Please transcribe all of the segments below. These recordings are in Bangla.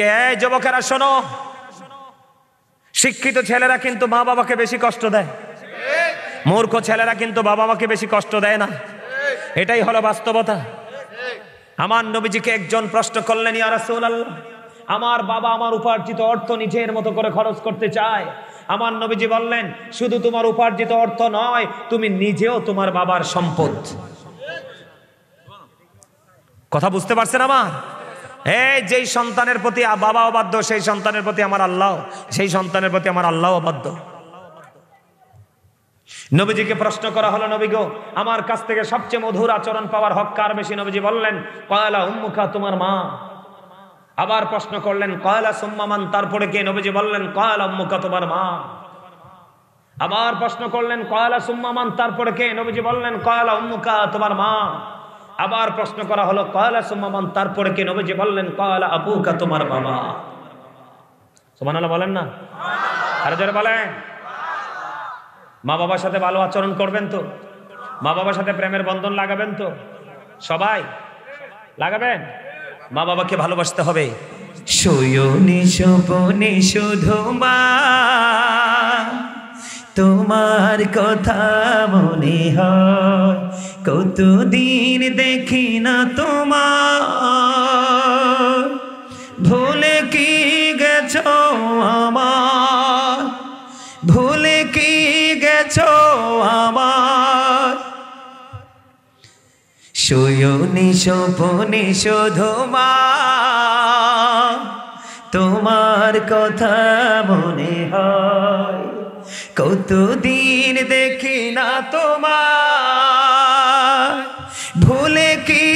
কে যুবকেরা শোনো, শিক্ষিত ছেলেরা কিন্তু মা বাবাকে বেশি কষ্ট দেয়, মূর্খ ছেলেরা কিন্তু বাবা মাকে বেশি কষ্ট দেয় না। এটাই হলো বাস্তবতা। আমার নবীজিকে একজন প্রশ্ন করলেন, ইয়া রাসূলুল্লাহ, আমার বাবা আমার উপার্জিত অর্থ নিজের মতো করে খরচ করতে চায়। আমার নবীজি বললেন, শুধু তোমার উপার্জিত অর্থ নয়, তুমি নিজেও তোমার বাবার সম্পদ। কথা বুঝতে পারছেন আমার? এই যেই সন্তানের প্রতি বাবা অবাধ্য, সেই সন্তানের প্রতি আমার আল্লাহ, সেই সন্তানের প্রতি আমার আল্লাহ অবাধ্য। নবীজিকে প্রশ্ন করা হলো, নবী গো, আমার কাছ থেকে সবচেয়ে মধুর আচরণ পাওয়ার হক কার বেশি? নবীজি বললেন, ক্বালা উম্মুকা, তোমার মা। আবার প্রশ্ন করলেন, ক্বালা সুম্মা মান, তারপরে কে? নবীজি বললেন, ক্বালা উম্মুকা, তোমার মা। আবার প্রশ্ন করলেন, ক্বালা সুম্মা মান, তারপরে কে? নবীজি বললেন, ক্বালা উম্মুকা, তোমার মা। আবার প্রশ্ন করা হলো, ক্বালা সুম্মা মান, তারপরে কে? নবীজি বললেন, ক্বালা আবুকা, তোমার বাবা। সুবহানাল্লাহ বলেন না? আরে জোরে বলেন। মা বাবার সাথে ভালো আচরণ করবেন তো? মা বাবার সাথে প্রেমের বন্ধন লাগাবেন তো? সবাই লাগাবেন? মা বাবাকে ভালোবাসতে হবে। শয়নে স্বপনে শুধু মা, তোমার কথা মনে হয়, কতদিন দেখি না তোমার, ভুলে কি গেছো আমার, ভুলে কি গেছো আমার। শয়নে স্বপনে শুধু মা, তোমার কথা মনে হয়, কতদিন দেখি না তোমার, ভুলে কি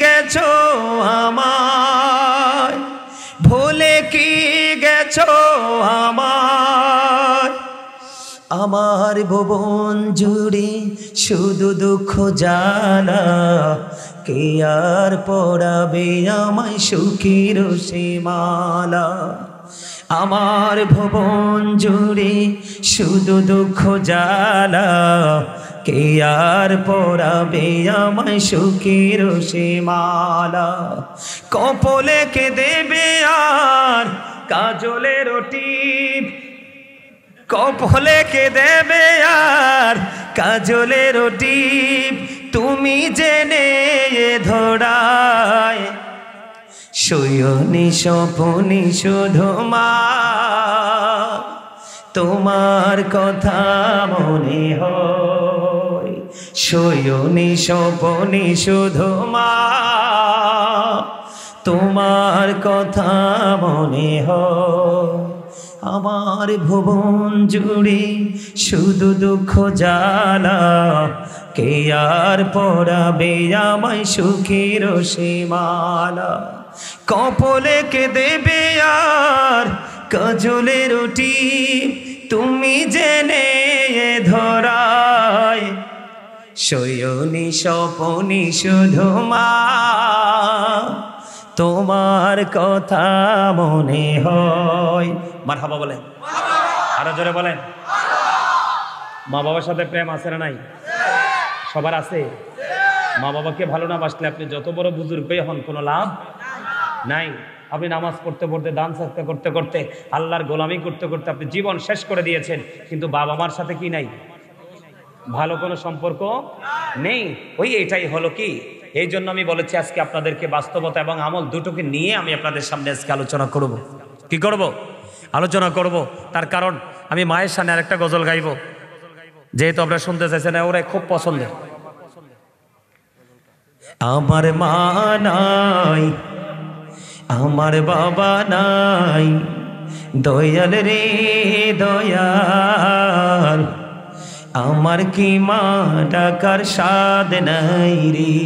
গেছো আমার, ভুলে কি গেছো আমার। আমার ভুবন জুড়ে শুধু দুঃখ জ্বালা, কে আর পড়াবে আমায় সুখের সীমালা। আমার ভুবন জুড়ে শুধু দুঃখ জ্বালা, কে আর পড়াবে আমায় সুখের সীমালা। কপলে কে দেবে আর কাজলের টিপ, কপলে কে দেবে আর কাজলের টিপ, তুমি জেনে ধরায়। শয়নে স্বপনে শুধু মা, তোমার কথা মনে হয়, শয়নে স্বপনে শুধু মা, তোমার কথা মনে হয়। আমার ভুবন জুড়ে শুধু দুঃখ জ্বালা, কে আর পড়াবে আমায় সুখের সীমালা। কপলে কে দেবে আর কাজলের টিপ, তুমি জেনে ধরায়। শয়নে স্বপনে শুধু মা, তোমার কথা মনে হয়। মারহাবা বলেন, আরো জোরে বলেন। মা বাবার সাথে প্রেম আছে না নাই? সবার আছে। মা বাবাকে ভালো না বাসলে আপনি যত বড় বুজুর্গই হন কোনো লাভ নাই। আপনি নামাজ পড়তে পড়তে, দান সাদকা করতে করতে, আল্লাহর গোলামি করতে করতে আপনি জীবন শেষ করে দিয়েছেন, কিন্তু বাবা মার সাথে কি নাই? ভালো কোনো সম্পর্ক নেই। ওই এটাই হলো কি, এই জন্য আমি বলেছি আজকে আপনাদেরকে বাস্তবতা এবং আমল দুটোকে নিয়ে আমি আপনাদের সামনে আজকে আলোচনা করব। কি করব? আলোচনা করব। তার কারণ আমি মায়ের সামনে আরেকটা গজল গাইব, যেহেতু আপনারা শুনতে চাইছেন, ওরা খুব পছন্দের। আমার মা নাই, আমার বাবা নাই, দয়াল রে দয়াল, আমার কি মা ডাকার স্বাদ নাই রে,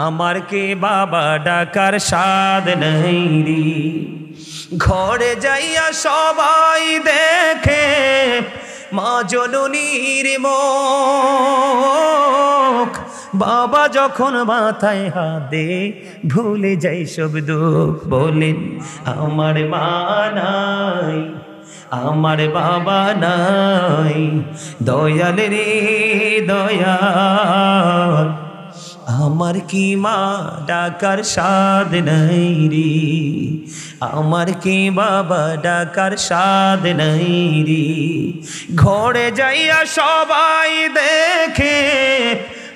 আমার কি বাবা ডাকার স্বাদ নাই রে। ঘরে যাইয়া সবাই দেখে মা জননীর মুখ, বাবা যখন মাথায় হাত দে ভুলে যাই সব দুঃখ। বলেন আমার মা নাই, আমার বাবা নাই, দয়াল রে দয়াল, আমার কি মা ডাকার স্বাদ নাই রে, আমার কি বাবা ডাকার স্বাদ নাই রে। ঘরে যাইয়া সবাই দেখে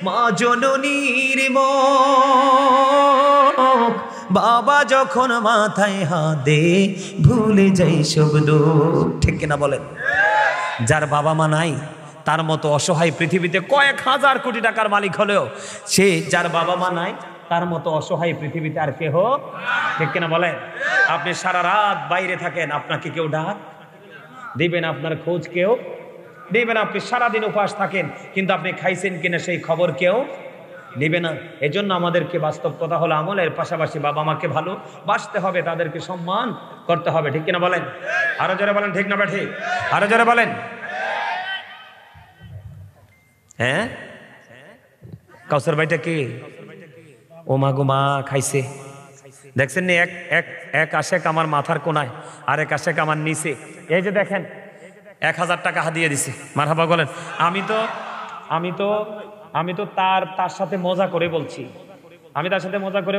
মা জননীর মুখ, বাবা যখন মাথায় হাত দে ভুলে যাই সব দুঃখ। ঠিক কিনা বলেন? যার বাবা মা নাই তার মতো অসহায় পৃথিবীতে কয়েক হাজার কোটি টাকার মালিক হলেও সে, যার বাবা মা নাই তার মতো অসহায় পৃথিবীতে আর কেহ। ঠিক কিনা বলেন? আপনি সারা রাত বাইরে থাকেন, আপনাকে কেউ ডাক দিবেন? আপনার খোঁজ কেউ দিবেন? আপনি সারাদিন উপাস থাকেন, কিন্তু আপনি খাইছেন কিনা সেই খবর কেউ নিবে না। এজন্য আমাদেরকে বাস্তব কথা হলো আমলের পাশাপাশি বাবা মাকে ভালো বাসতে হবে, তাদেরকে সম্মান করতে হবে। ঠিক কিনা বলেন? আরো জোরে বলেন ঠিক না ঠিক? আরো জোরে বলেন। হ্যাঁ, কাউসার ভাইটা কি? ও মা গো মা খাইছে। দেখছেন নি, এক আশেক আমার মাথার কোনায়, আর এক আশেক আমার নিচে। এই যে দেখেন 1000 টাকা হাদিয়ে দিছে। মারহাবা বলেন। আমি তো তার সাথে মজা করে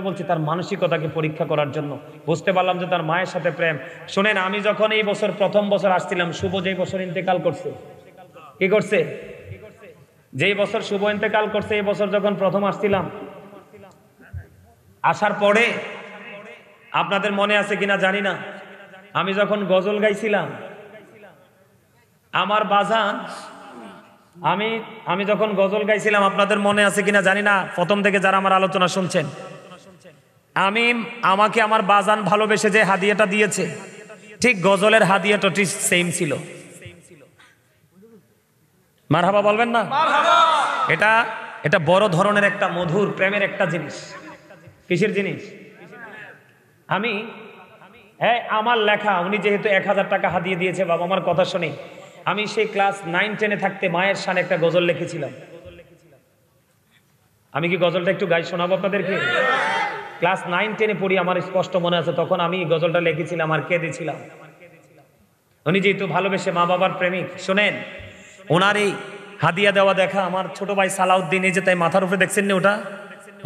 বলছি, তার মানসিকতাকে পরীক্ষা করার জন্য। বুঝতে পারলাম যে তার মায়ের সাথে প্রেম। শোনেন, আমি যখন এই বছর প্রথম বছর আসছিলাম, শুভ যেই বছর ইন্তেকাল করছে, কি করছে? যেই বছর শুভ ইন্তেকাল করছে, এই বছর যখন প্রথম আসছিলাম, আসার পরে আপনাদের মনে আছে কিনা জানি না, আমি যখন গজল গাইছিলাম, আমার বাজান, আমি যখন গজল গাইছিলাম, আপনাদের মনে আছে কিনা জানি না, প্রথম থেকে যারা আমার আলোচনা শুনছেন, আমাকে আমার বাজান ভালোবেসে যে হাদিয়াটা দিয়েছে, ঠিক গজলের হাদিয়াটা ঠিক সেম ছিল। মারহাবা বলবেন না? এটা বড় ধরনের একটা মধুর প্রেমের একটা জিনিস। কিসের জিনিস? আমার লেখা, উনি যেহেতু 1000 টাকা হাদিয়ে দিয়েছে বাবা আমার কথা শুনে, আমি সেই ক্লাস 9-10-এ থাকতে মায়ের শানে একটা গজল লিখেছিলাম। আমি কি গজলটা একটু গাই শোনাবো আপনাদেরকে? ক্লাস 9-10-এ পড়ি, আমার স্পষ্ট মনে আছে, তখন আমি গজলটা লিখেছিলাম আর কেঁদেছিলাম। উনি যেহেতু ভালোবেসে মা বাবার প্রেমিক, শোনেন, ওনার এই হাদিয়া দেওয়া দেখা আমার ছোট ভাই সালাউদ্দিন, এই যে তাই মাথার উপরে দেখছেন না, ওটা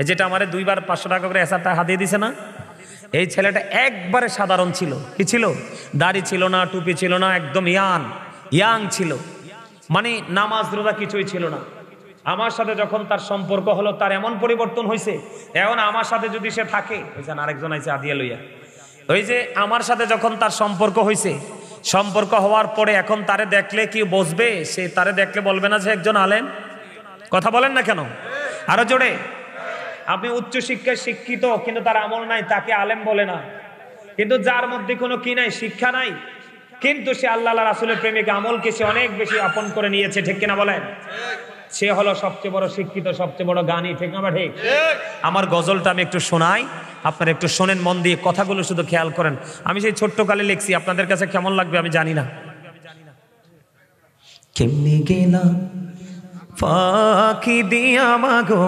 যেটা আমার 2 বার 500 টাকা করে 1000 টাকা হাদিয়ে দিছে না, এই ছেলেটা একবারে সাধারণ ছিল। কি ছিল? দাড়ি ছিল না, টুপি ছিল না, একদম ইয়াং ছিল, মানে নামাজ রোজা কিছুই ছিল না। আমার সাথে যখন তার সম্পর্ক হলো, তার এমন পরিবর্তন হয়েছে, এখন আমার সাথে যদি সে থাকে, ওই যে আরেকজন আইছে হাদিয়া লইয়া, ওই যে আমার সাথে যখন তার সম্পর্ক হয়েছে, সম্পর্ক হওয়ার পরে এখন তারে দেখলে কি বসবে? সে তারে দেখলে বলবে না যে একজন আলেম? কথা বলেন না কেন? আরো জোরে। আপনি উচ্চ শিক্ষায় শিক্ষিত, কিন্তু তার আমল নাই, তাকে আলেম বলে না। কিন্তু যার মধ্যে কোনো কি নাই, শিক্ষা নাই, কিন্তু সে আল্লাহ রাসূলের প্রেমিক, আমলকে সে অনেক বেশি আপন করে নিয়েছে। ঠিক কিনা বলেন? সে হলো সবচেয়ে বড় শিক্ষিত, সবচেয়ে বড় জ্ঞানী। ঠিক না ঠিক? আমার গজলটা আমি একটু শোনাই, আপনারা একটু শোনেন মন দিয়ে, কথাগুলো শুধু খেয়াল করেন। আমি সেই ছোট্ট কালে লিখছি, আপনাদের কাছে কেমন লাগবে আমি জানি না। কেমনে গেলাম ফাঁকি দিয়া মাগো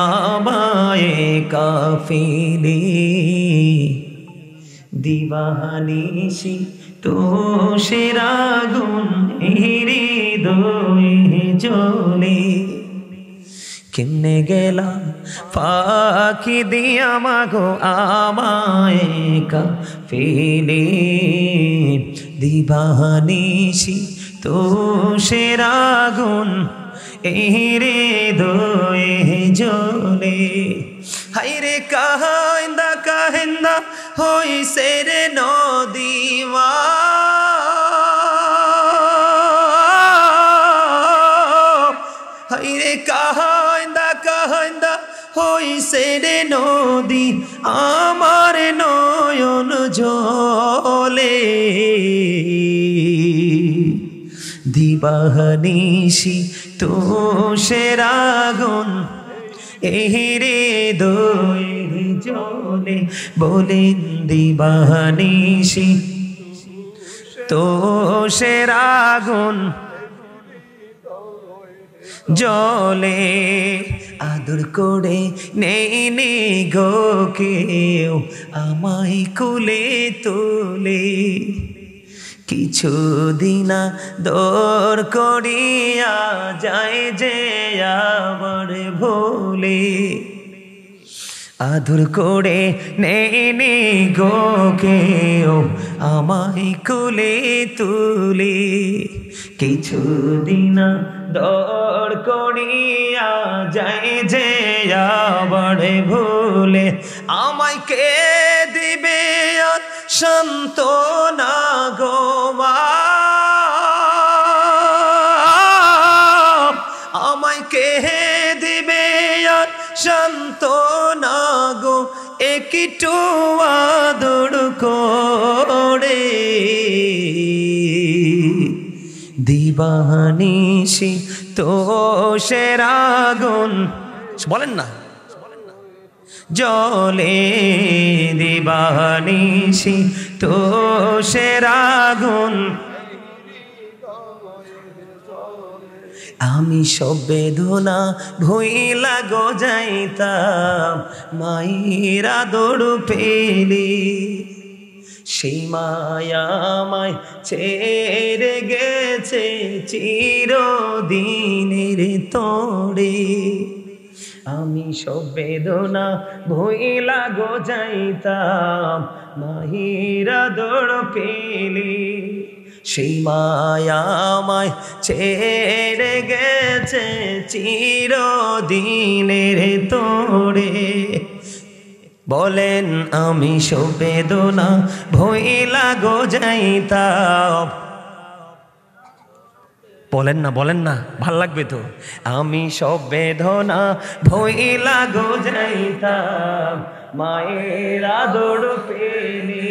আমায় কাফিলে, দিবানিশি তো সেরাগুন হৃদয়ে জ্বলে। কেমনে গেলাম ফাঁকি দিয়া মাগো আমায় কাফিলে, দিবানিশি তো সেরাগুন হৃদয়ে জ্বলে। হাইরে কাহিন্দা কাহিন্দা হইছে রে নদীমা, হাইরে কাহিন্দা কাহিন্দা হইছে রে নদী, আমার নয়ন জলে। দিবানিশি তো সেরাগুন হৃদয়ে জ্বলে, বলেন দিবানিশি তো সেরাগুন জ্বলে। আদর করে নেই গো কেউ আমায় কোলে তোলে, কিছুদিন দৌড় করিয়া যায় যে আবার ভুলে আদর করে নেই গো কেউ আমায় কোলে তুলে কিছুদিন দৌড় করিয়া যায় যে আবার ভুলে আমায় কে দিবে আর সান্ত্বনা গো মা আমায় কে দিবে আর সান্ত্বনা গো একটু আদর করে দিবানিশি তো সেরাগুন বলেন না জলে দিবানিশি তো সেরাগুন আমি সব বেদনা ভুইলা গো যাইতাম মায়ের আদর পেলে সেই মায়া আমায় ছেড়ে গেছে চিরদিনের তরে আমি সব বেদনা ভুইলা গো যাইতাম মায়ের আদর পেলে সেই মায়া আমায় ছেড়ে গেছে চিরদিনের তোরে বলেন আমি সব বেদনা ভুইলা গো যাইতাম বলেন না ভাল লাগবে তো আমি সব বেদনা ভুইলা গো যাইতাম মায়ের আদর পেলে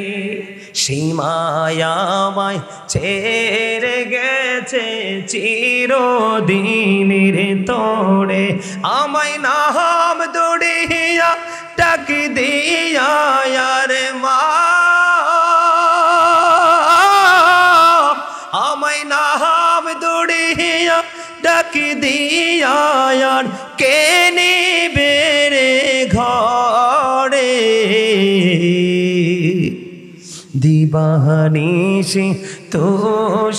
সেই মায়া আমায় ছেড়ে গেছে চিরদিনের তোরে আমায় নাম দৌড়িয়া ডাক দিয়া রে মা আমায় নাম দৌড়িয়া ডাক দিয়া কে নিবে রে ঘরে দিবানিশি তো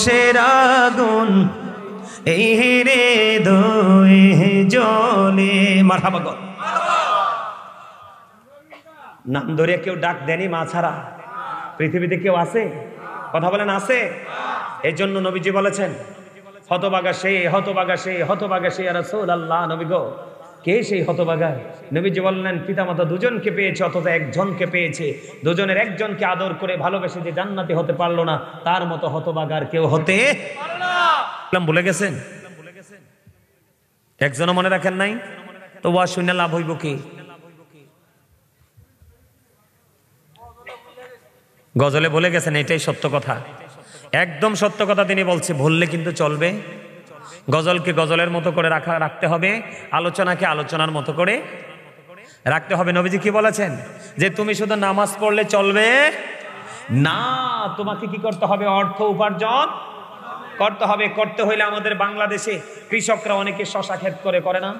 সেরাগুন এই রে দোয়ে জলে মারহাবা গো নাম ধরে কেউ ডাক দেনি মা ছাড়া পৃথিবীতে কেউ আছে কথা বলেন আছে এই জন্য নবীজি বলেছেন হতভাগা সে হতভাগা সে হতভাগা সে রাসূলুল্লাহ নবী গো কে সেই হতভাগা নবীজি বললেন পিতামাতা দুজনকে পেয়েছে অথচ একজনকে পেয়েছে দুজনের একজনকে আদর করে ভালোবেসে যে জান্নাতি হতে পারলো না তার মতো হতভাগার কেউ হতে পারলো না ভুলে গেছেন একজনও মনে রাখেন নাই তো ওয়া শুনে লাভ হইব কি গজলে বলে গেছেন এটাই সত্য কথা একদম সত্য কথা তিনি বলছে ভুললে কিন্তু চলবে গজলকে গজলের মতো করে রাখতে হবে আলোচনাকে আলোচনার মতো করে রাখতে হবে নবীজি কি বলেছেন যে তুমি শুধু নামাজ পড়লে চলবে না তোমাকে কি করতে হবে অর্থ উপার্জন করতে হবে করতে হইলে আমাদের বাংলাদেশে কৃষকরা অনেকে শশা ক্ষেত করে না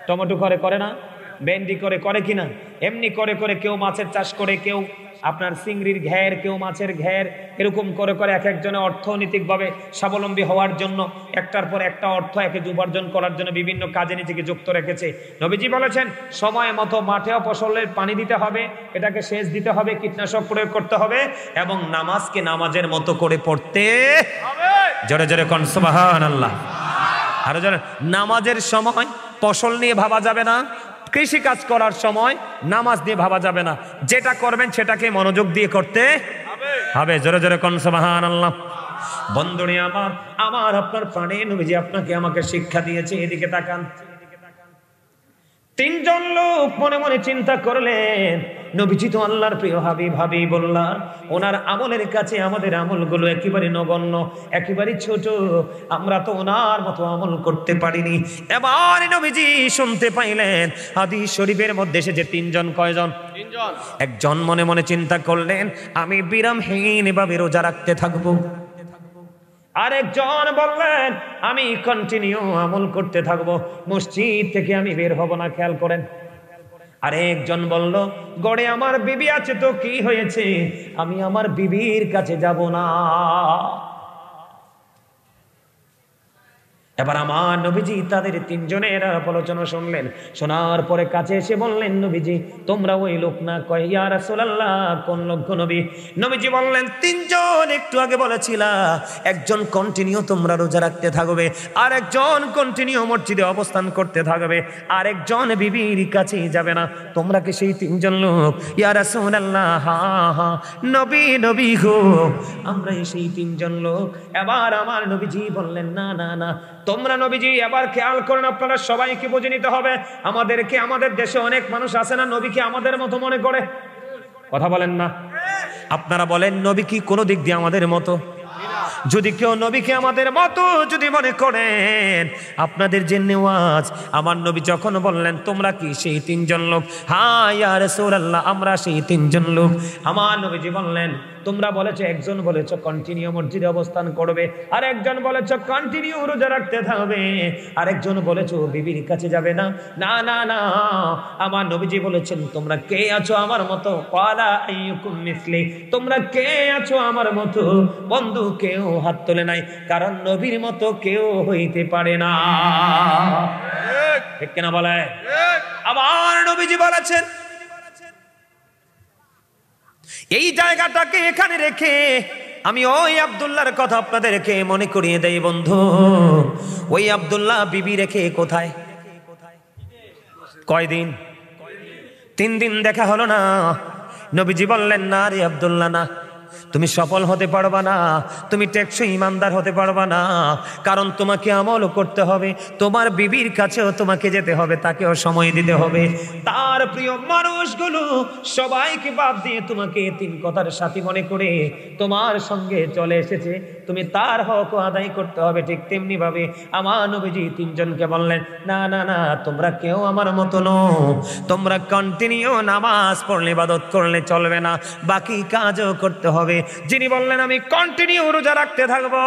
টমেটো করে না ভেন্ডি করে কিনা এমনি করে কেউ মাছের চাষ করে কেউ আপনার চিংড়ির ঘের কেউ মাছের ঘের এরকম করে এক একজনে অর্থনৈতিকভাবে স্বাবলম্বী হওয়ার জন্য একটার পর একটা অর্থ একে উপার্জন করার জন্য বিভিন্ন কাজে নিজেকে যুক্ত রেখেছে নবীজি বলেছেন সময় মতো মাঠেও ফসলের পানি দিতে হবে এটাকে সেচ দিতে হবে কীটনাশক প্রয়োগ করতে হবে এবং নামাজকে নামাজের মতো করে পড়তে হবে জোরে জোরে কোন সুবহানাল্লাহ আরো জোরে নামাজের সময় ফসল নিয়ে ভাবা যাবে না কৃষি কাজ করার সময় নামাজ দিয়ে ভাবা যাবে না যেটা করবেন সেটাকে মনোযোগ দিয়ে করতে হবে জোরে জোরে কোন সুবহানাল্লাহ বন্ধুরে আমার আপনার প্রাণে নবীজি আপনাকে আমাকে শিক্ষা দিয়েছে এদিকে তাকান তিনজন লোক মনে মনে চিন্তা করলেন নবীজি তো আল্লাহর প্রিয় হাবিবুল্লাহ ওনার আমলের কাছে আমাদের আমলগুলো একেবারে নগণ্য একেবারে ছোট আমরা তো ওনার মতো আমল করতে পারিনি এবার নবীজি শুনতে পাইলেন হাদিস শরীফের মধ্যে এসে যে তিনজন কয়জন তিনজন একজন মনে মনে চিন্তা করলেন আমি বিরামহীন ভাবে রোজা রাখতে থাকবো আরেকজন বললেন আমি কন্টিনিউ আমল করতে থাকবো মসজিদ থেকে আমি বের হব না খেয়াল করেন আরেকজন বলল, গড়ে আমার বিবি আছে তো কি হয়েছে, আমি আমার বিবির কাছে যাব না। এবার আমার নবীজি তাদের তিনজনের আলোচনা শুনলেন। শোনার পরে কাছে এসে বললেন, নবীজি তোমরা ওই লোক না? কয় ইয়া রাসূলুল্লাহ কোন লোক গো নবী? নবীজি বললেন, তিনজন একটু আগে বলেছিলা, একজন কন্টিনিউ তোমরা রোজা রাখতে থাকবে, আর একজন কন্টিনিউ মসজিদে অবস্থান করতে থাকবে, আর একজন বিবির কাছে যাবে না। তোমরা কি সেই তিনজন লোক? ইয়া রাসূলুল্লাহ হ্যাঁ হ্যাঁ নবী, নবী গো আমরা সেই তিনজন লোক। এবার আমার নবীজি বললেন, না না না তোমরা নবীজি এবার খেয়াল করেন, আপনারা সবাইকে বুঝে নিতে হবে। আমাদেরকে, আমাদের দেশে অনেক মানুষ আছে না নবীকে আমাদের মতো মনে করে, কথা বলেন না? আপনারা বলেন নবী কি কোনো দিক দিয়ে আমাদের মতো? যদি কেউ নবীকে আমাদের মতো যদি মনে করেন, আপনাদের যে নেওয়াজ, আমার নবী যখন বললেন তোমরা কি সেই তিনজন লোক? হ্যাঁ ইয়া রাসূলুল্লাহ আমরা সেই তিনজন লোক। আমার নবীজি বললেন, তোমরা বলেছো, একজন বলেছো কন্টিনিউ মসজিদে অবস্থান করবে, আর একজন বলেছো কন্টিনিউ রোজা রাখতে থাকবে, আর একজন বলেছো বিবির কাছে যাবে না। না না না আমার নবীজি বলেছেন, তোমরা কে আছো আমার মতো? ক্বালা আইয়ুকুম মিসলি, তোমরা কে আছো আমার মতো? বন্ধু কেউ হাত তোলে নাই, কারণ নবীর মতো কেউ হইতে পারে না, ঠিক কিনা বলে? আবার নবীজি বলেছেন, এই জায়গাটাকে এখানে রেখে আমি ওই আব্দুল্লাহর কথা আপনাদেরকে মনে করিয়ে দেই বন্ধু। ওই আব্দুল্লাহ বিবি রেখে কোথায়? কয়দিন? 3 দিন দেখা হলো না। নবীজি বললেন, না রে আব্দুল্লাহ না, তুমি সফল হতে পারবা না, তুমি টেকসই ইমানদার হতে পারবা না, কারণ তোমাকে আমলও করতে হবে, তোমার বিবির কাছেও তোমাকে যেতে হবে, তাকেও সময় দিতে হবে। তার প্রিয় মানুষগুলো সবাইকে বাদ দিয়ে তোমাকে 3 কথার সাথী মনে করে তোমার সঙ্গে চলে এসেছে, তুমি তার হক আদায় করতে হবে। ঠিক তেমনি ভাবে আমার নবীজি 3 জনকে বললেন, না না না তোমরা কেউ আমার মতো নও, তোমরা কন্টিনিউ নামাজ পড়লে ইবাদত করলে চলবে না, বাকি কাজও করতে হবে। যিনি বললেন আমি কন্টিনিউ রোজা রাখতে থাকবো,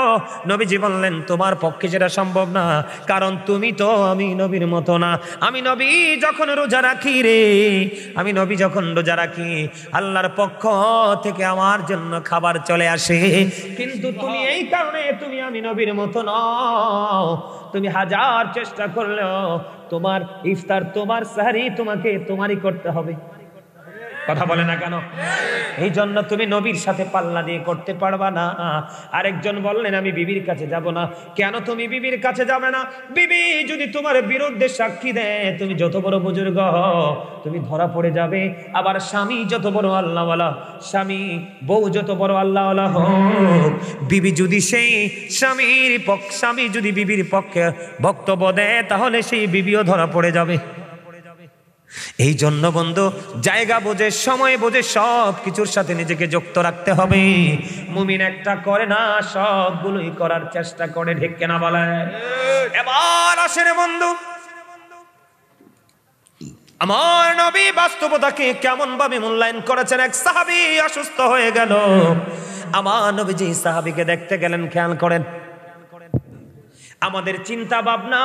নবীজি বললেন তোমার পক্ষে সেটা সম্ভব না, কারণ তুমি তো আমি নবীর মতো না। আমি নবী যখন রোজা রাখি রে, আমি নবী যখন রোজা রাখি, আল্লাহর পক্ষ থেকে আমার জন্য খাবার চলে আসে, কিন্তু তুমি এই কারণে তুমি আমি নবীর মতো নও, তুমি হাজার চেষ্টা করলেও তোমার ইফতার, তোমার সাহরি তোমাকে তোমারই করতে হবে, কথা বলে না কেন? এই জন্য তুমি নবীর সাথে পাল্লা দিয়ে করতে পারবা না। আরেকজন বললেন আমি বিবির কাছে যাব না। কেন তুমি বিবির কাছে যাবে না? বিবি যদি তোমার বিরুদ্ধে সাক্ষী দেয়, তুমি যত বড় বুজুর্গ হও তুমি ধরা পড়ে যাবে। আবার স্বামী যত বড় আল্লাহওয়ালা, স্বামী বউ যত বড় আল্লাহওয়ালা হোক, বিবি যদি সেই স্বামী যদি বিবির পক্ষে বক্তব্য দেয়, তাহলে সেই বিবিও ধরা পড়ে যাবে। এই জন্য বন্ধু জায়গা বুঝে, সময় বুঝে সব কিছুর সাথে নিজেকে যুক্ত রাখতে হবে। মুমিন একটা করে না, সবগুলোই করার চেষ্টা করে, ঠিক কিনা বলে? এবার আসেন বন্ধু, আমার নবী বাস্তবতাকে কেমন ভাবে মূল্যায়ন করেছেন। এক সাহাবী অসুস্থ হয়ে গেল, আমার নবী যে সাহাবীকে দেখতে গেলেন, খেয়াল করেন আমাদের চিন্তা ভাবনা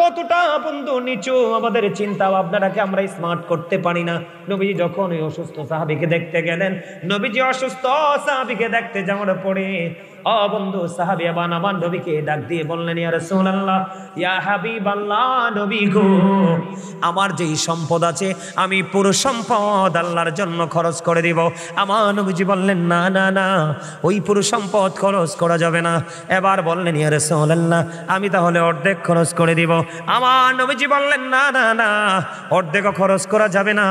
কতটা বন্ধু নিচু, আমাদের চিন্তা ভাবনাটাকে আমরা স্মার্ট করতে পারি না। নবীজি যখন ওই অসুস্থ সাহাবীকে দেখতে গেলেন, নবীজি অসুস্থ সাহাবীকে দেখতে যাওয়ার পরে বন্ধু সাহাবী আবার আমার নবীকে ডাক দিয়ে বললেন, ইয়া রাসূলুল্লাহ, ইয়া হাবিবাল্লাহ, নবী গো আমার যেই সম্পদ আছে আমি পুরো সম্পদ আল্লাহর জন্য খরচ করে দিব। আমার নবীজি বললেন, না না না ওই পুরো সম্পদ খরচ করা যাবে না। এবার বললেন, ইয়া রাসূলুল্লাহ আমি তাহলে অর্ধেক খরচ করে দিব। আমার নবীজি বললেন, না না না অর্ধেকও খরচ করা যাবে না।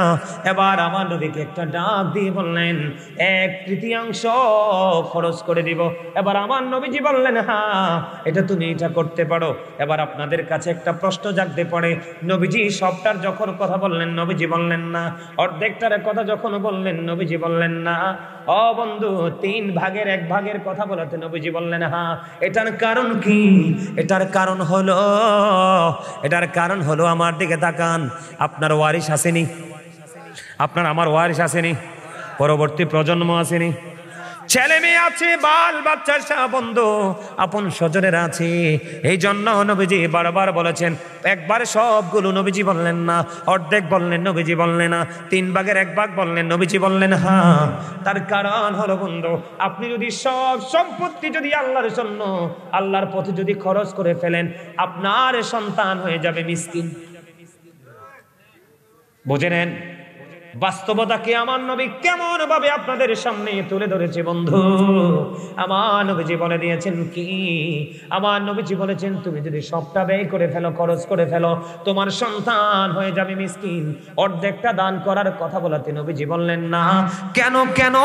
এবার আমার নবীকে একটা ডাক দিয়ে বললেন, 1/3 খরচ করে দিব। এবার আমার নবীজি বললেন, হ্যাঁ এটা তুমি এটা করতে পারো। এবার আপনাদের কাছে একটা প্রশ্ন জাগতে পারে, নবীজি সবটার যখন কথা বললেন নবীজি বললেন না, অর্ধেকটার কথা যখন বললেন নবীজি বললেন না। বন্ধু 3 ভাগের 1 ভাগের কথা বলাতে নবীজি বললেন হ্যাঁ। এটার কারণ কি? এটার কারণ হলো আমার দিকে তাকান, আপনার ওয়ারিশ আসেনি, আপনার আমার ওয়ারিশ আসেনি, পরবর্তী প্রজন্ম আসেনি, ছেলে মেয়ে আছে, বাল বাচ্চা বন্ধু আপন স্বজনের আছে। এই জন্য নবীজি বারবার বলেছেন, একবারে সবগুলো নবীজি বললেন না, অর্ধেক বললেন নবীজি বললেন না, 3 ভাগের 1 ভাগ বললেন নবীজি বললেন হ্যাঁ। তার কারণ হলো বন্ধু, আপনি যদি সব সম্পত্তি যদি আল্লাহর জন্য আল্লাহর পথে যদি খরচ করে ফেলেন, আপনার সন্তান হয়ে যাবে মিসকিন। বুঝে নেন বাস্তবতাকে আমার নবী কেমন ভাবে আপনাদের সামনে তুলে ধরেছে বন্ধু। আমার নবীজি বলে দিয়েছেন কি, আমার নবীজি বলেছেন তুমি যদি সবটা ব্যয় করে ফেলো, খরচ করে ফেলো, তোমার সন্তান হয়ে যাবে মিসকিন। অর্ধেকটা দান করার কথা বলাতে নবীজি বললেন না। কেন কেন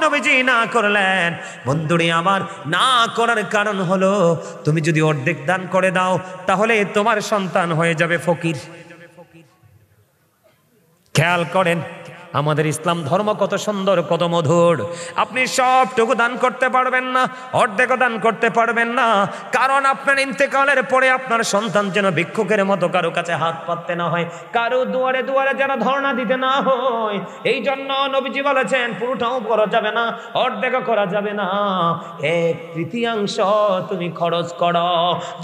নবীজি না করলেন? বন্ধুরে আমার, না করার কারণ হলো তুমি যদি অর্ধেক দান করে দাও তাহলে তোমার সন্তান হয়ে যাবে ফকির। খেয়াল করেন আমাদের ইসলাম ধর্ম কত সুন্দর, কত মধুর। আপনি সবটুকু দান করতে পারবেন না, অর্ধেকও দান করতে পারবেন না, কারণ আপনার ইন্তেকালের পরে আপনার সন্তান যেন ভিক্ষুকের মতো কারো কাছে হাত পাততে না হয়, কারো দুয়ারে দুয়ারে যেন ধর্ণা দিতে না হয়। এই জন্য নবীজি বলেছেন পুরোটাও করা যাবে না, অর্ধেকও করা যাবে না, 1/3 তুমি খরচ করো।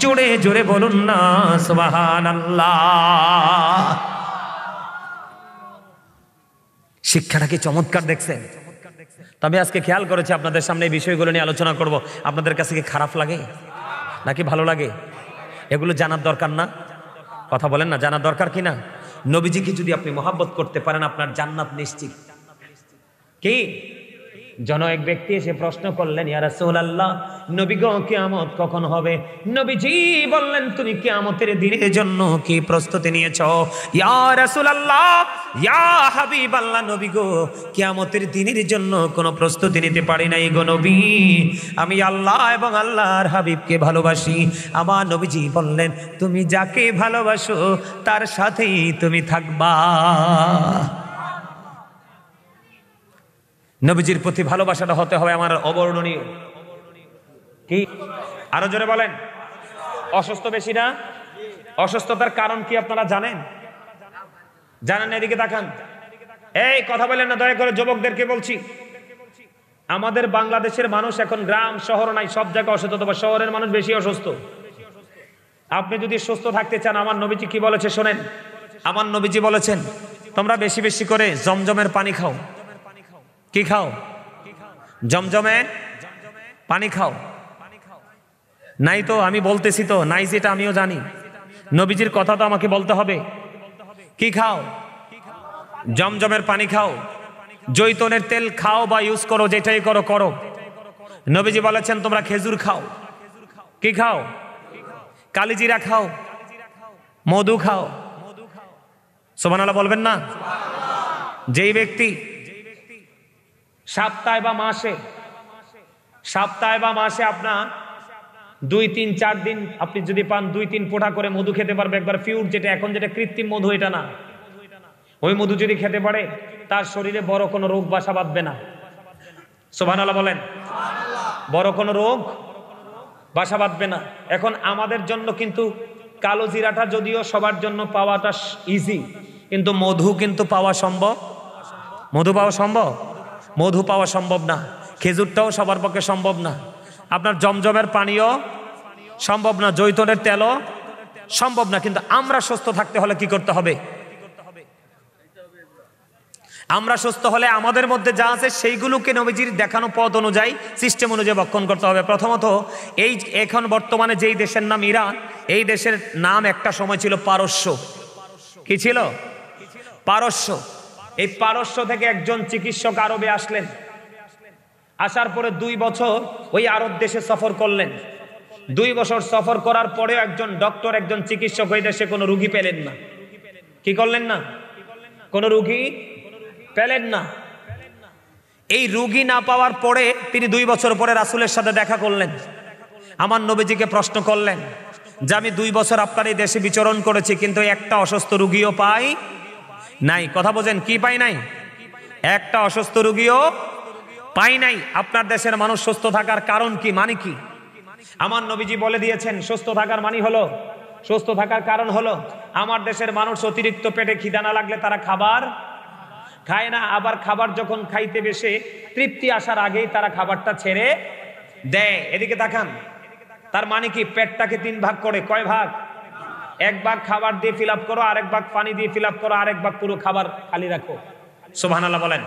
জোরে জোরে বলুন না সুবহানাল্লাহ। শিক্ষাটা কি চমৎকার দেখছেন? তবে আজকে খেয়াল করেছি আপনাদের সামনে এই বিষয়গুলো নিয়ে আলোচনা করব। আপনাদের কাছে কি খারাপ লাগে নাকি ভালো লাগে? এগুলো জানার দরকার না? কথা বলেন না, জানার দরকার কি না? নবীজিকে যদি আপনি মহব্বত করতে পারেন আপনার জান্নাত নিশ্চিত। কি জন এক ব্যক্তি এসে প্রশ্ন করলেন, ইয়া রাসূলুল্লাহ, নবী গো কিয়ামত কখন হবে? নবীজি বললেন, তুমি কিয়ামতের দিনের জন্য কি প্রস্তুতি নিয়েছো? ইয়া রাসূলুল্লাহ, ইয়া হাবিবাল্লাহ, নবী গো কিয়ামতের দিনের জন্য কোনো প্রস্তুতি নিতে পারি নাই গো নবী, আমি আল্লাহ এবং আল্লাহর হাবিবকে ভালোবাসি। আমার নবীজি বললেন, তুমি যাকে ভালোবাসো তার সাথেই তুমি থাকবা। নবীজির প্রতি ভালোবাসাটা হতে হবে আমার অবর্ণনীয়। কি আরো জোরে বলেন? অসুস্থ বেশি না? অসুস্থতার কারণ কি আপনারা জানেন? জানেন? এদিকে তাকান। এই কথা বলেন না দয়া করে, যুবকদেরকে বলছি। আমাদের বাংলাদেশের মানুষ এখন গ্রাম শহর নাই, সব জায়গায় অসুস্থ, তবে শহরের মানুষ বেশি অসুস্থ। আপনি যদি সুস্থ থাকতে চান, আমার নবীজি কি বলেছে শোনেন। আমার নবীজি বলেছেন, তোমরা বেশি বেশি করে জমজমের পানি খাও। কি খাও? জমজমে পানি খাও। নাই তো আমি বলতেছি তো, নাই যেটা আমিও জানি, নবীজির কথা তো আমাকে বলতে হবে। কি খাও? জমজমের পানি খাও, জৈতুনের তেল খাও বা ইউজ করো, যেটাই করো করো। নবীজি বলেছেন তোমরা খেজুর খাও। কি খাও? কালিজিরা খাও, মধু খাও। সুবহানাল্লাহ বলবেন না? যেই ব্যক্তি সপ্তাহে বা মাসে আপনার 2, 3, 4 দিন আপনি যদি পান, 2-3 ফোঁটা করে মধু খেতে পারবে, একবার পিওর, যেটা এখন যেটা কৃত্রিম মধু, এটা না, ওই মধু যদি খেতে পারে তার শরীরে বড় কোনো রোগ বাসা বাঁধবে না। সুবহানাল্লাহ বলেন। বড় কোনো রোগ বাসা বাঁধবে না। এখন আমাদের জন্য কিন্তু কালো জিরাটা যদিও সবার জন্য পাওয়াটা ইজি, কিন্তু মধু কিন্তু পাওয়া সম্ভব। মধু পাওয়া সম্ভব? মধু পাওয়া সম্ভব না। খেজুরটাও সবার পক্ষে সম্ভব না। আপনার জমজমের পানিও সম্ভব না, জৈতুনের তেলও সম্ভব না। কিন্তু আমরা সুস্থ থাকতে হলে কি করতে হবে? আমরা সুস্থ হলে আমাদের মধ্যে যা আছে সেইগুলোকে নবীজির দেখানো পথ অনুযায়ী, সিস্টেম অনুযায়ী ভক্ষণ করতে হবে। প্রথমত, এই এখন বর্তমানে যেই দেশের নাম ইরান, এই দেশের নাম একটা সময় ছিল পারস্য। কি ছিল? পারস্য। এই পারস্য থেকে একজন চিকিৎসক আরবে আসলেন। আসার পরে 2 বছর ওই আরব দেশে সফর করলেন। 2 বছর সফর করার পরেও একজন ডক্টর, একজন চিকিৎসক ওই দেশে কোনো রুগী পেলেন না। কি করলেন না? কোনো রুগী পেলেন না। এই রুগী না পাওয়ার পরে তিনি 2 বছর পরে রাসূলের সাথে দেখা করলেন। আমার নবীজিকে প্রশ্ন করলেন যে আমি 2 বছর আপনার এই দেশে বিচরণ করেছি, কিন্তু একটা অসুস্থ রুগীও পাই নাই। কথা বোঝেন? কি পাই নাই? একটা অসুস্থ রুগীও পাই নাই। আপনার দেশের মানুষ সুস্থ থাকার কারণ কি, মানে কি? আমার নবীজি বলে দিয়েছেন, সুস্থ থাকার মানে হলো, সুস্থ থাকার কারণ হলো, আমার দেশের মানুষ অতিরিক্ত পেটে খিদা না লাগলে তারা খাবার খায় না, আবার খাবার যখন খাইতে বেশে তৃপ্তি আসার আগেই তারা খাবারটা ছেড়ে দেয়। এদিকে তাকান, তার মানে কি পেটটাকে 3 ভাগ করে, কয় ভাগ? 1 ভাগ খাবার দিয়ে ফিল আপ করো, আরেক ভাগ পানি দিয়ে ফিল আপ করো, আরেক ভাগ পুরো খাবার খালি রাখো। সুবহানাল্লাহ বলেন।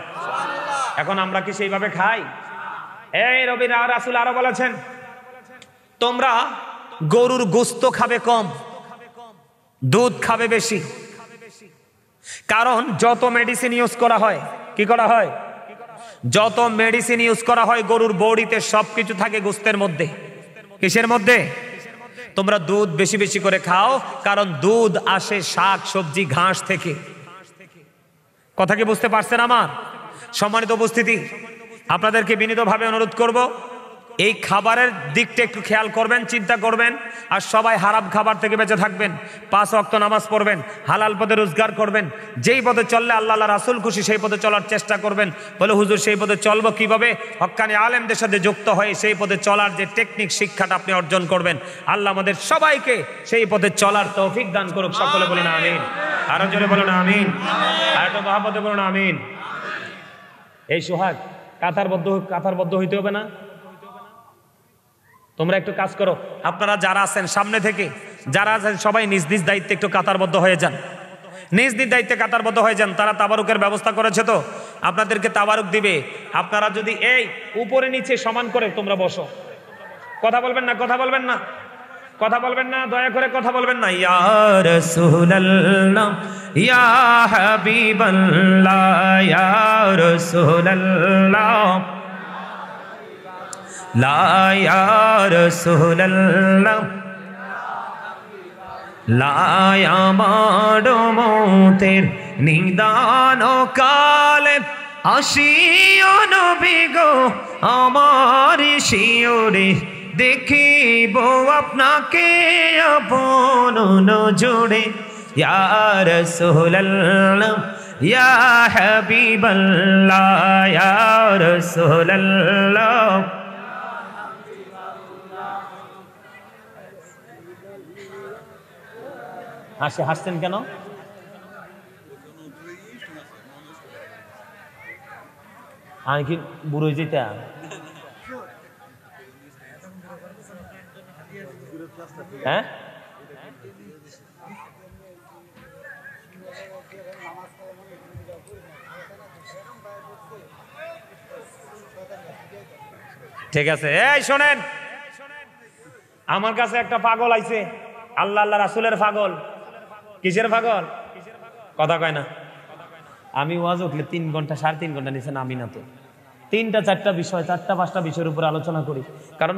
এখন আমরা কি সেইভাবে খাই? এই রবিরা রাসূল আরো বলেছেন, তোমরা গরুর গোশত খাবে কম, দুধ খাবে বেশি। কারণ যত মেডিসিন ইউজ করা হয়, কি করা হয়? যত মেডিসিন ইউজ করা হয় গরুর বডিতে সবকিছু থাকে গোশতের মধ্যে। কিসের মধ্যে? তোমরা দুধ বেশি বেশি করে খাও, কারণ দুধ আসে শাক সবজি ঘাস থেকে। কথা কি বুঝতে পারছেন আমার? সম্মানিত উপস্থিতি, আপনাদেরকে বিনীতভাবে অনুরোধ করব, এই খাবারের দিকটা একটু খেয়াল করবেন, চিন্তা করবেন, আর সবাই হারাম খাবার থেকে বেঁচে থাকবেন। 5 ওয়াক্ত নামাজ পড়বেন, হালাল পথে রোজগার করবেন, যেই পথে চললে আল্লাহ রাসূল খুশি সেই পথে চলার চেষ্টা করবেন। বলে হুজুর সেই পথে চলবো কিভাবে? হক্কানি আলেমদের সাথে যুক্ত হয়ে সেই পথে চলার যে টেকনিক শিক্ষাটা আপনি অর্জন করবেন। আল্লাহ আমাদের সবাইকে সেই পথে চলার তৌফিক দান করুক। সকলে বলেন আমিন। আরো জোরে বলুন আমিন। আর একটু মহব্বতে বলুন আমিন। এই সোহাগ কাতারবদ্ধ হইতে হবে না? তোমরা একটু কাজ করো, আপনারা যারা আছেন সামনে থেকে, যারা আছেন সবাই নিজ নিজ দায়িত্বে একটু কাতারবদ্ধ হয়ে যান, নিজ নিজ দায়িত্বে কাতারবদ্ধ হয়ে যান। তারা তাবারুকের ব্যবস্থা করেছে, তো আপনাদেরকে তাবারুক দিবে। আপনারা যদি এই উপরে নিচে সমান করে তোমরা বসো, কথা বলবেন না, কথা বলবেন না, কথা বলবেন না, দয়া করে কথা বলবেন না। ইয়া রাসূলুল্লাহ ইয়া হাবিবাল্লাহ ইয়া রাসূলুল্লাহ লা ইয়া রাসূলুল্লাহ লা আমার মতের নিদান কালে আসিও নবী গো আমার শিওরে, দেখিব আপনাকে আপন নজরে। ইয়া রাসূলুল্লাহ ইয়া হাবিবাল্লাহ ইয়া রাসূলুল্লাহ। হাসছেন কেন? আমি কি বুড়ো যেটা? হ্যাঁ, ঠিক আছে। এই শোনেন, আমার কাছে একটা পাগল আইছে, আল্লাহ আল্লাহ রাসূলের পাগল। কিসের পাগল? কথা কয় না। আমি ওয়াজ উঠলে 3 ঘন্টা 3.5 ঘন্টা নিচে নামি না, তো 3টা 4টা বিষয় 4টা 5টা বিষয়ের উপর আলোচনা করি। কারণ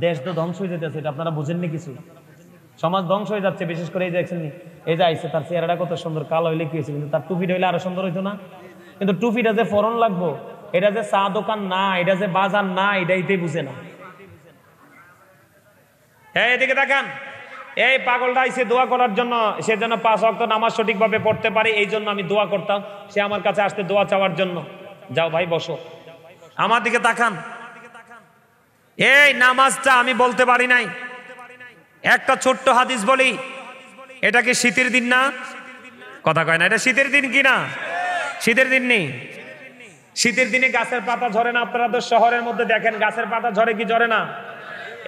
দেশ তো ধ্বংস হয়ে যেতেছে, এটা আপনারা বুঝেননি কিছু। সমাজ ধ্বংস হয়ে যাচ্ছে, বিশেষ করে এই যে দেখছেন, এই যে আইসে, তার চেহারাটা কত সুন্দর, কালো হইলে কি হয়েছে, কিন্তু তার টুপিটা হইলে আরো সুন্দর হইতো না? কিন্তু টুপিটা যে ফরন লাগবো, এটা যে চা দোকান না, এটা যে বাজার না, এটাইতেই বুঝে না। হ্যাঁ, এদিকে দেখান, এই পাগলটা আইসে দোয়া করার জন্য, সে যেন 5 ওয়াক্ত নামাজ সঠিকভাবে পড়তে পারে, এই জন্য আমি দোয়া করতাম। সে আমার কাছে আসতে দোয়া চাওয়ার জন্য। যাও ভাই বসো, আমার দিকে তাকান। এই নামাজটা আমি বলতে পারি নাই। একটা ছোট্ট হাদিস বলি, এটা কি শীতের দিন না? কথা কয় না, এটা শীতের দিন কি না? শীতের দিন নেই। শীতের দিনে গাছের পাতা ঝরে না? আপনারা তো শহরের মধ্যে দেখেন, গাছের পাতা ঝরে কি ঝরে না?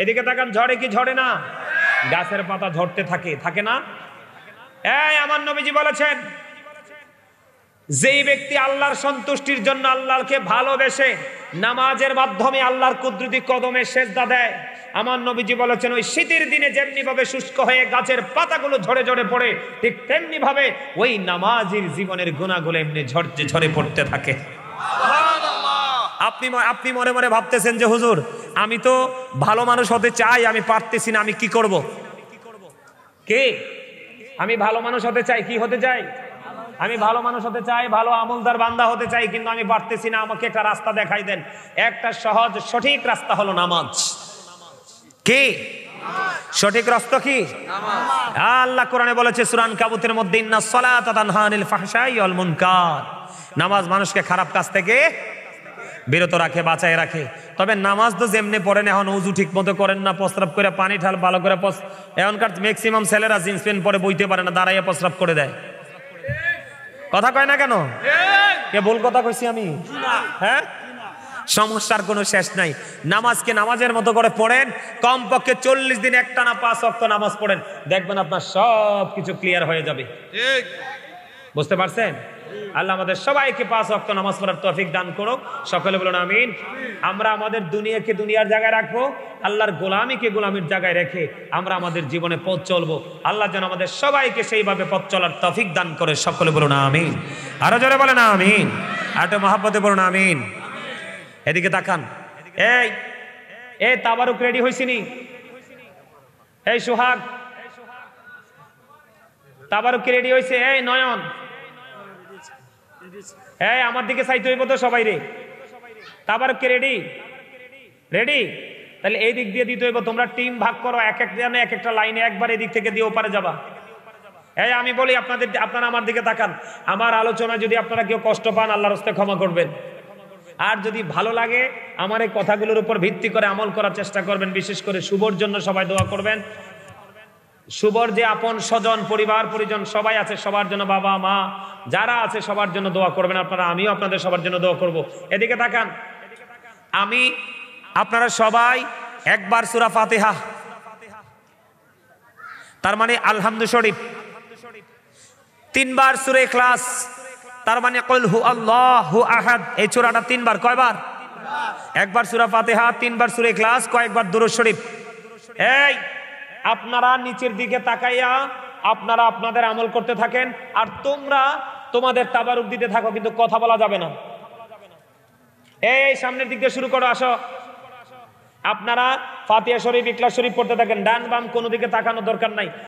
এদিকে তাকান, ঝরে কি ঝরে না? গাছের পাতা ঝরতে থাকে, থাকে না? এই আমার নবীজি বলেছেন, যেই ব্যক্তি আল্লাহর সন্তুষ্টির জন্য আল্লাহকে ভালোবেসে নামাজের মাধ্যমে আল্লাহর কুদরতি কদমে সেজদা দেয়, আমার নবীজি বলেছেন ওই শীতের দিনে যেমনি ভাবে শুষ্ক হয়ে গাছের পাতাগুলো ঝরে ঝরে পড়ে, ঠিক তেমনি ভাবে ওই নামাজের জীবনের গুনাহগুলো এমনি ঝরে পড়তে থাকে। আপনি মনে মনে ভাবতেছেন যে হুজুর, আমি তো ভালো মানুষ হতে চাই, আমি পারতেছি না, আমি কি করব? কে? আমি ভালো মানুষ হতে চাই, কি হতে চাই? আমি ভালো মানুষ হতে চাই, ভালো আমলদার বান্দা হতে চাই, কিন্তু আমি পারতেছি না। আমাকে একটা রাস্তা দেখাই দেন। একটা সহজ সঠিক রাস্তা হলো নামাজ। কি সঠিক রাস্তা? কি? আল্লাহ কোরআনে বলেছে সূরা আনকাবুতের মধ্যে, ইন্নাস সালাতা তানহা আনিল ফাহশাই ওয়াল মুনকার। নামাজ মানুষকে খারাপ কাজ থেকে বিরত রাখে, বাঁচায় রাখে। তবে নামাজ তো যেমনি পড়েন, এখন উজু ঠিক মতো করেন না, প্রস্রাব করে পানি ঢাল ভালো করে, এখনকার ম্যাক্সিমাম ছেলেরা জিন্স প্যান্ট পরে বইতে পারে না, দাঁড়াইয়া প্রস্রাব করে দেয়। কথা কয় না কেন? কে ভুল কথা কইছি আমি? হ্যাঁ, সমস্যার কোনো শেষ নাই। নামাজকে নামাজের মতো করে পড়েন, কমপক্ষে 40 দিন একটানা 5 ওয়াক্ত নামাজ পড়েন, দেখবেন আপনার সব কিছু ক্লিয়ার হয়ে যাবে। ঠিক। বুঝতে পারছেন? আল্লাহ আমাদের সবাইকে 5 ওয়াক্ত নামাজ পড়ার তৌফিক দান করুক। সকলে বলুন আমিন। আমরা আমাদের দুনিয়াকে দুনিয়ার জায়গায় রাখবো, আল্লাহর গোলামিকে গোলামির জায়গায় রেখে আমরা আমাদের জীবনে পথ চলবো। আল্লাহ যেন আমাদের সবাইকে সেইভাবে পথ চলার তৌফিক দান করে। সকলে বলুন আমিন। আরো জোরে বলেন আমিন। আর একটু মহব্বতে বলুন আমিন। এদিকে তাকান। এই তাবারুক রেডি হইছিনি? এই সোহাগ তাবারুক কি রেডি হইছে? এই নয়ন, এই আমার দিকে চাইতে হইব তো সবাই রে। তাবারুক কি রেডি? রেডি? তাহলে এই দিক দিয়ে দিতে হইব। তোমরা টিম ভাগ করো, এক এক জনে এক একটা লাইনে একবার এই দিক থেকে দিয়ে ওপারে যাবা। এই আমি বলি আপনারা আমার দিকে তাকান। আমার আলোচনা যদি আপনারা কেউ কষ্ট পান, আল্লাহর রাস্তায় ক্ষমা করবেন। আর যদি ভালো লাগে, আমার এই কথাগুলোর উপর ভিত্তি করে আমল করার চেষ্টা করবেন। বিশেষ করে শুভর জন্য সবাই দোয়া করবেন। শুভর যে আপন স্বজন, পরিবার পরিজন সবাই আছে, সবার জন্য, বাবা মা যারা আছে সবার জন্য দোয়া করবেন আপনারা। আমিও আপনাদের সবার জন্য দোয়া করব। এদিকে তাকান। আপনারা সবাই একবার সূরা ফাতিহা, তার মানে আলহামদু শরীফ, 3 বার সূরা ইখলাস, তার মানে কুল হু আল্লাহু আহাদ, এই সূরাটা 3 বার। কয়বার? একবার সূরা ফাতিহা, 3 বার সূরা ইখলাস, কয়েকবার দুরূদ শরীফ। এই আপনারা নিচের দিকে তাকাইয়া আপনারা আপনাদের আমল করতে থাকেন, আর তোমরা তোমাদের তাবারুক দিতে থাকো, কিন্তু কথা বলা যাবে না। এই সামনের দিক দিয়ে শুরু করো, আসো। আপনারা ফাতিহা শরীফ, ইখলাস শরীফ পড়তে থাকেন, ডান বাম কোনো দিকে তাকানোর দরকার নাই।